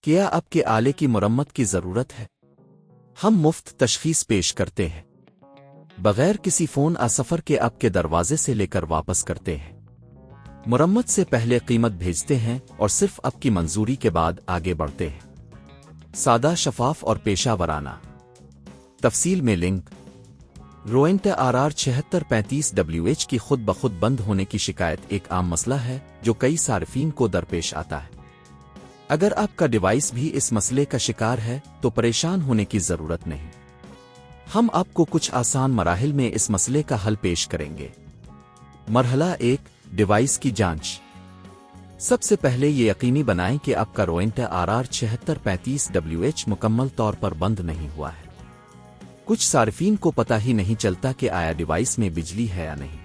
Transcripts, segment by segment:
کیا اب کے آلے کی مرمت کی ضرورت ہے؟ ہم مفت تشخیص پیش کرتے ہیں بغیر کسی فون سفر کے اب کے دروازے سے لے کر واپس کرتے ہیں مرمت سے پہلے قیمت بھیجتے ہیں اور صرف اب کی منظوری کے بعد آگے بڑھتے ہیں سادہ شفاف اور پیشہ ورانہ تفصیل میں لنک روینٹا RR7635WH کی خود بخود بند ہونے کی شکایت ایک عام مسئلہ ہے جو کئی صارفین کو درپیش آتا ہے اگر آپ کا ڈیوائس بھی اس مسئلے کا شکار ہے تو پریشان ہونے کی ضرورت نہیں ہم آپ کو کچھ آسان مراحل میں اس مسئلے کا حل پیش کریں گے مرحلہ 1 ڈیوائس کی جانچ سب سے پہلے یہ یقینی بنائیں کہ آپ کا روینٹا RR7635WH مکمل طور پر بند نہیں ہوا ہے کچھ صارفین کو پتہ ہی نہیں چلتا کہ آیا ڈیوائس میں بجلی ہے یا نہیں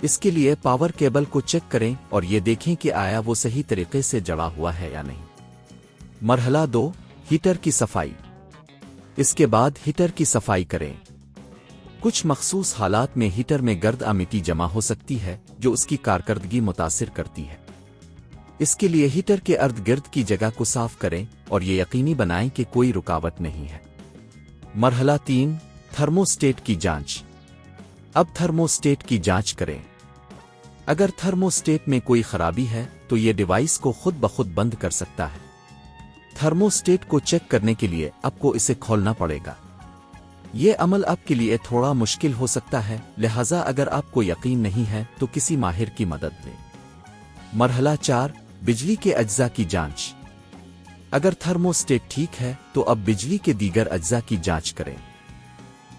اس کے لیے پاور کیبل کو چیک کریں اور یہ دیکھیں کہ آیا وہ صحیح طریقے سے جڑا ہوا ہے یا نہیں مرحلہ 2 ہیٹر کی صفائی اس کے بعد ہیٹر کی صفائی کریں کچھ مخصوص حالات میں ہیٹر میں گرد مٹی جمع ہو سکتی ہے جو اس کی کارکردگی متاثر کرتی ہے اس کے لیے ہیٹر کے ارد گرد کی جگہ کو صاف کریں اور یہ یقینی بنائیں کہ کوئی رکاوٹ نہیں ہے مرحلہ 3 تھرموسٹیٹ کی جانچ اب تھرموسٹیٹ کی جانچ کریں اگر تھرموسٹیٹ میں کوئی خرابی ہے تو یہ ڈیوائس کو خود بخود بند کر سکتا ہے تھرموسٹیٹ کو چیک کرنے کے لیے آپ کو اسے کھولنا پڑے گا یہ عمل آپ کے لیے تھوڑا مشکل ہو سکتا ہے لہٰذا اگر آپ کو یقین نہیں ہے تو کسی ماہر کی مدد لیں مرحلہ 4 بجلی کے اجزاء کی جانچ اگر تھرموسٹیٹ ٹھیک ہے تو اب بجلی کے دیگر اجزاء کی جانچ کریں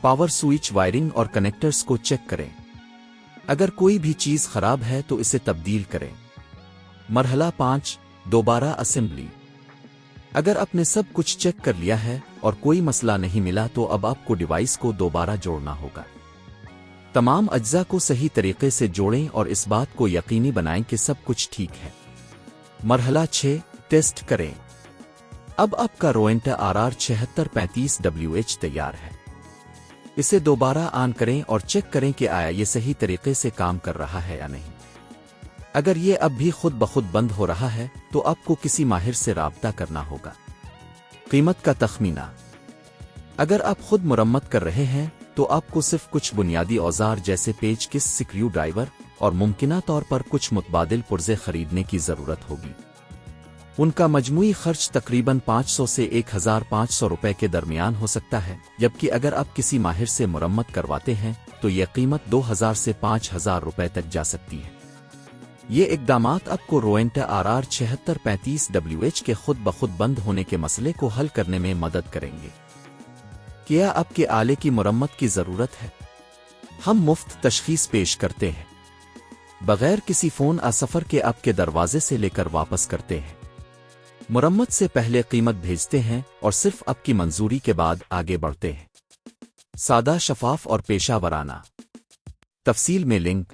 پاور سوئچ وائرنگ اور کنیکٹرز کو چیک کریں اگر کوئی بھی چیز خراب ہے تو اسے تبدیل کریں مرحلہ 5 دوبارہ اسمبلی اگر آپ نے سب کچھ چیک کر لیا ہے اور کوئی مسئلہ نہیں ملا تو اب آپ کو ڈیوائس کو دوبارہ جوڑنا ہوگا تمام اجزاء کو صحیح طریقے سے جوڑیں اور اس بات کو یقینی بنائیں کہ سب کچھ ٹھیک ہے مرحلہ 6 ٹیسٹ کریں اب آپ کا روینٹا RR7635WH تیار ہے اسے دوبارہ آن کریں اور چیک کریں کہ آیا یہ صحیح طریقے سے کام کر رہا ہے یا نہیں اگر یہ اب بھی خود بخود بند ہو رہا ہے تو آپ کو کسی ماہر سے رابطہ کرنا ہوگا قیمت کا تخمینہ اگر آپ خود مرمت کر رہے ہیں تو آپ کو صرف کچھ بنیادی اوزار جیسے پیچ کس سکریو ڈرائیور اور ممکنہ طور پر کچھ متبادل پرزے خریدنے کی ضرورت ہوگی ان کا مجموعی خرچ تقریباً 500 سے 1500 روپے کے درمیان ہو سکتا ہے جبکہ اگر آپ کسی ماہر سے مرمت کرواتے ہیں تو یہ قیمت 2000 سے 5000 روپے تک جا سکتی ہے یہ اقدامات آپ کو روینٹا RR7635WH کے خود بخود بند ہونے کے مسئلے کو حل کرنے میں مدد کریں گے کیا آپ کے آلے کی مرمت کی ضرورت ہے ہم مفت تشخیص پیش کرتے ہیں بغیر کسی فون سفر کے آپ کے دروازے سے لے کر واپس کرتے ہیں مرمت سے پہلے قیمت بھیجتے ہیں اور صرف اب کی منظوری کے بعد آگے بڑھتے ہیں سادہ شفاف اور پیشہ ورانہ تفصیل میں لنک